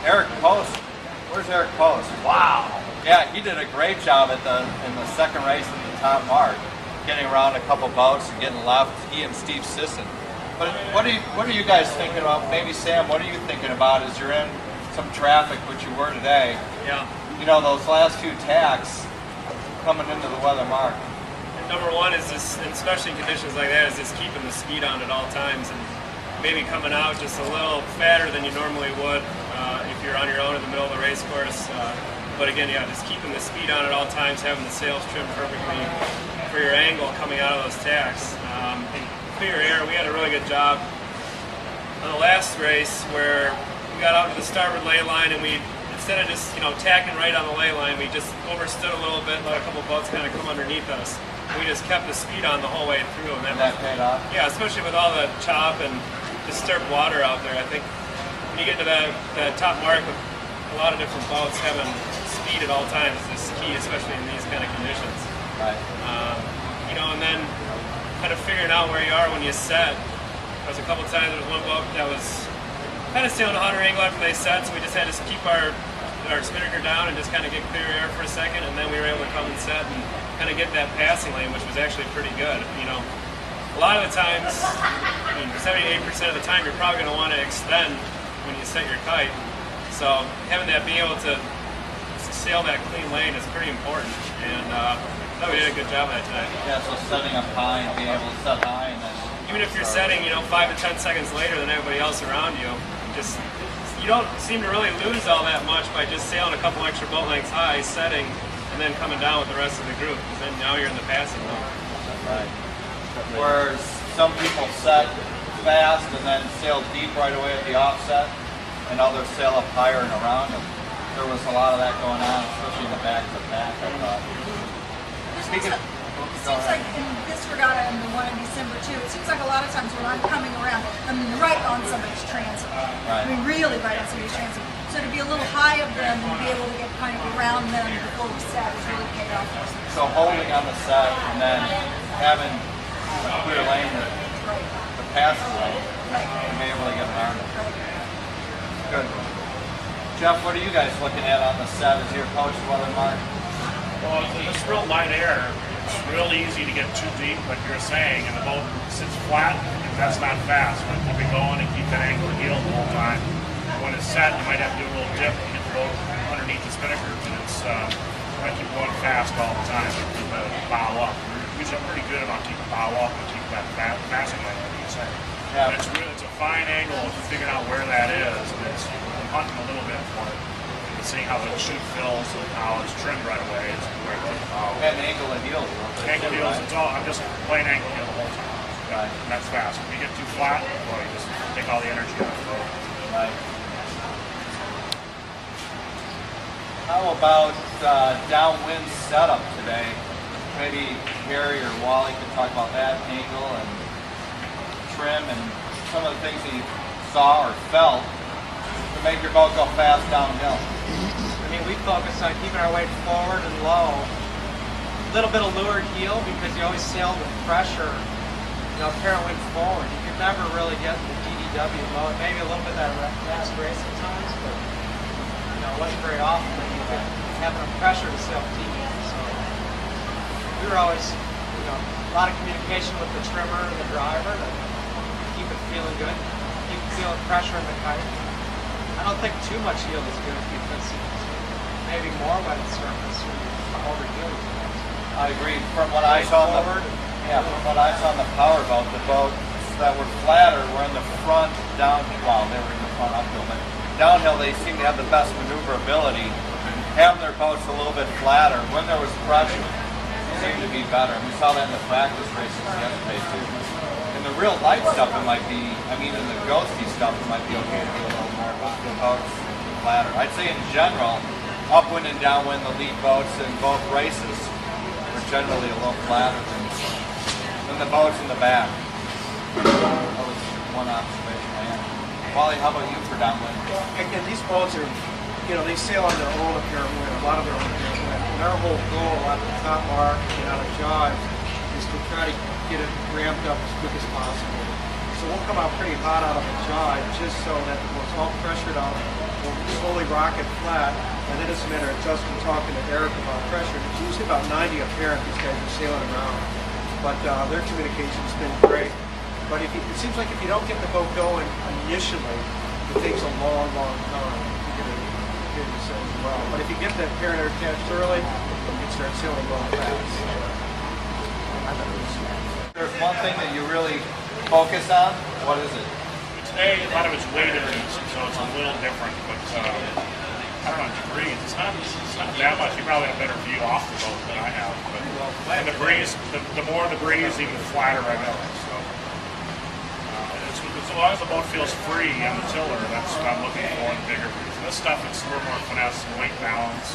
Eric Post. Where's Eric Post? Wow. Yeah, he did a great job in the second race at the top mark, getting around a couple boats and getting left. He and Steve Sisson. But what are you guys thinking about? Maybe Sam, what are you thinking about as you're in some traffic, which you were today? Yeah. You know, those last few tacks coming into the weather mark. Number one is just, especially in conditions like that, is just keeping the speed on at all times and maybe coming out just a little fatter than you normally would if you're on your own in the middle of the race course. But again, yeah, just keeping the speed on at all times, having the sails trimmed perfectly for your angle coming out of those tacks. And clear air, we had a really good job on the last race where we got out to the starboard ley line and we, instead of just tacking right on the ley line, we just overstood a little bit, let a couple boats kind of come underneath us. We just kept the speed on the whole way through. And that paid off? Yeah, especially with all the chop and disturbed water out there. I think when you get to that top mark with a lot of different boats, having speed at all times is key, especially in these kind of conditions. Right. And then kind of figuring out where you are when you set. There was a couple times there was one boat that was kind of sailing a 100 angle after they set, so we just had to keep our spinnaker down and just kind of get clear air for a second, and then we were able to come and set and kind of get that passing lane, which was actually pretty good. A lot of the times, 78% of the time, you're probably going to want to extend when you set your kite. So having that, being able to sail that clean lane is pretty important, and we did a good job of that tonight. Yeah, so setting up high and being able to set high, and then even if you're setting, 5 to 10 seconds later than everybody else around you, you don't seem to really lose all that much by just sailing a couple extra boat lengths high, setting, and then coming down with the rest of the group. Because then now you're in the passing lane. Right. Whereas some people set fast and then sail deep right away at the offset, and others sail up higher and around them. There was a lot of that going on, especially in the back of the pack, I thought. It seems like in this regatta and the one in December too, it seems like a lot of times when I'm coming around, I'm right on somebody's transom. Right. I mean, really right on somebody's transom. So to be a little high of them and be able to get kind of around them before we set is really paid off for us. So holding on the set and then having a clear lane, the passing lane, and being able to get around it. Good. Jeff, what are you guys looking at on the set as your coach weather mark? Well, it's real light air. It's real easy to get too deep, like you're saying, and the boat sits flat, and that's not fast. You want to keep it going and keep that angle of heel the whole time. When it's set, you might have to do a little dip to get the boat underneath the spinnakers, and it's you want to keep going fast all the time to keep the bow up. We're usually pretty good about keeping bow up and keep that passing lane, like you say. Yeah. It's a fine angle if you're figuring out where that is, and it's hunting a little bit for it. Seeing how the chute fills and how it's trimmed right away is where I put the bow. And angle and heel. Angle heels, it's all, I'm just playing angle heel the whole time. Right. And that's fast. If you get too flat, well, you just take all the energy out of the boat. Right. How about downwind setup today? Maybe Harry or Wally could talk about that angle and trim and some of the things that you saw or felt to make your boat go fast downhill. I mean, we focus on keeping our weight forward and low. A little bit of lured heel because you always sail with pressure, parent wind forward. You can never really get the DDW mode. Maybe a little bit of that fast race at times, but it wasn't very often that you could have enough pressure to sail deep. So we were always, a lot of communication with the trimmer and the driver to keep it feeling good, keep feeling pressure in the kite. I don't think too much yield is good because maybe more when it's surface or over yield. I agree. From what I saw on the power boat, the boats that were flatter were in the front down. Well, they were in the front uphill, but downhill they seem to have the best maneuverability. Having their boats a little bit flatter when there was pressure seemed to be better. And we saw that in the practice races yesterday too. In the real light stuff, it might be. In the ghosty stuff, it might be okay to do a little more, but the boats flatter. I'd say in general, upwind and downwind, the lead boats in both races were generally a little flatter than the boats in the back. That was one observation I had. Wally, how about you for downwind? Again, these boats are, they sail on their own apparent wind, a lot of their own apparent wind. And our whole goal on the top mark and out of jaws is to try to get it ramped up as quick as possible. So we'll come out pretty hot out of the jibe just so that when it's all pressured out, we'll slowly rock it flat. And then it's a matter of Justin talking to Eric about pressure. It's usually about 90 apparent these guys are sailing around. But their communication's been great. But it seems like if you don't get the boat going initially, it takes a long, long time to get it sailing well. But if you get that parent attached early, you can start sailing well fast. There's one thing that you really focus on. What is it? Today, a lot of it's weighted reason, so it's a little different, but I don't know, degrees, it's not that much. You probably have a better view off the boat than I have, but and the breeze, the more the breeze, even flatter I go. So as long as the boat feels free in the tiller, that's what I'm looking for in bigger breeze. And this stuff, it's a little more finesse and weight balance.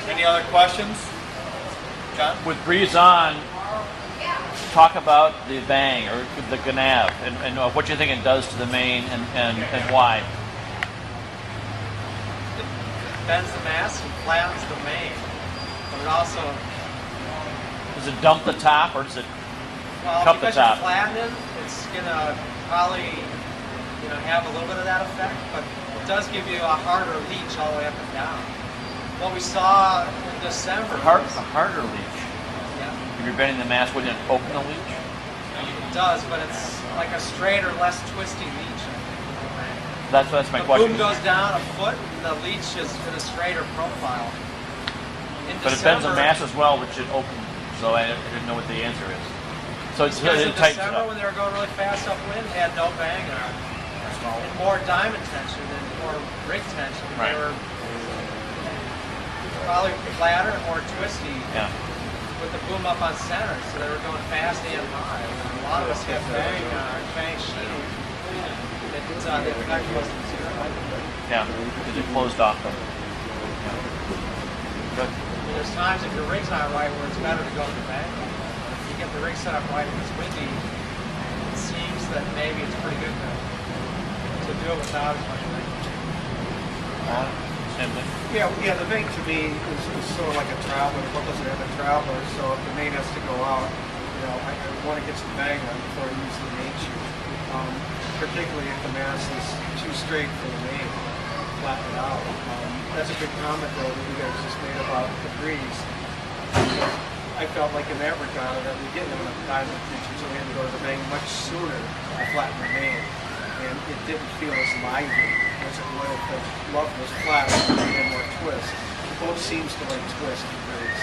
Any other questions? John? With breeze on, talk about the bang or the ganav and what you think it does to the main and why. It bends the mast and flattens the main, but it also, Does it dump the top or does it well, cup the because top? you're flattening, it's gonna probably have a little bit of that effect, but it does give you a harder leach all the way up and down. What we saw in December A was, harder leach. yeah, If you're bending the mast, wouldn't it open the leach? it does, but it's like a straighter, less twisty leach. That's my The question. boom goes down a foot, and the leach is in a straighter profile. In But it bends the December- mast as well, which should open. So I didn't know what the answer is. So it's, Because in it tightens it December, up. when they were going really fast upwind, they had no bang on it. And more diamond tension and more rig tension. Right. They were probably flatter and more twisty Yeah. with the boom up on center, so they were going fast and high. And a lot of us had bang sheeting. The effect wasn't zero. Yeah. Because it closed off them. Yeah. Good. There's times if your rig's not right where it's better to go to bang. If you get the rig set up right and it's windy, it seems that maybe it's pretty good to do it without as much bang. Same thing. Yeah, the main to me is sort of like a traveler. What does it have a traveler? So if the main has to go out, I want to get some bang on before I use the main shoot. Particularly if the mast is too straight for the main, flatten it out. That's a good comment though that you guys just made about the breeze. I felt like in that regard that we didn't have enough time to teach, so we had to go to the bang much sooner to flatten the main. And it didn't feel as lively as it would if the luff was flat and more twist. The boat seems to like twist and breeze.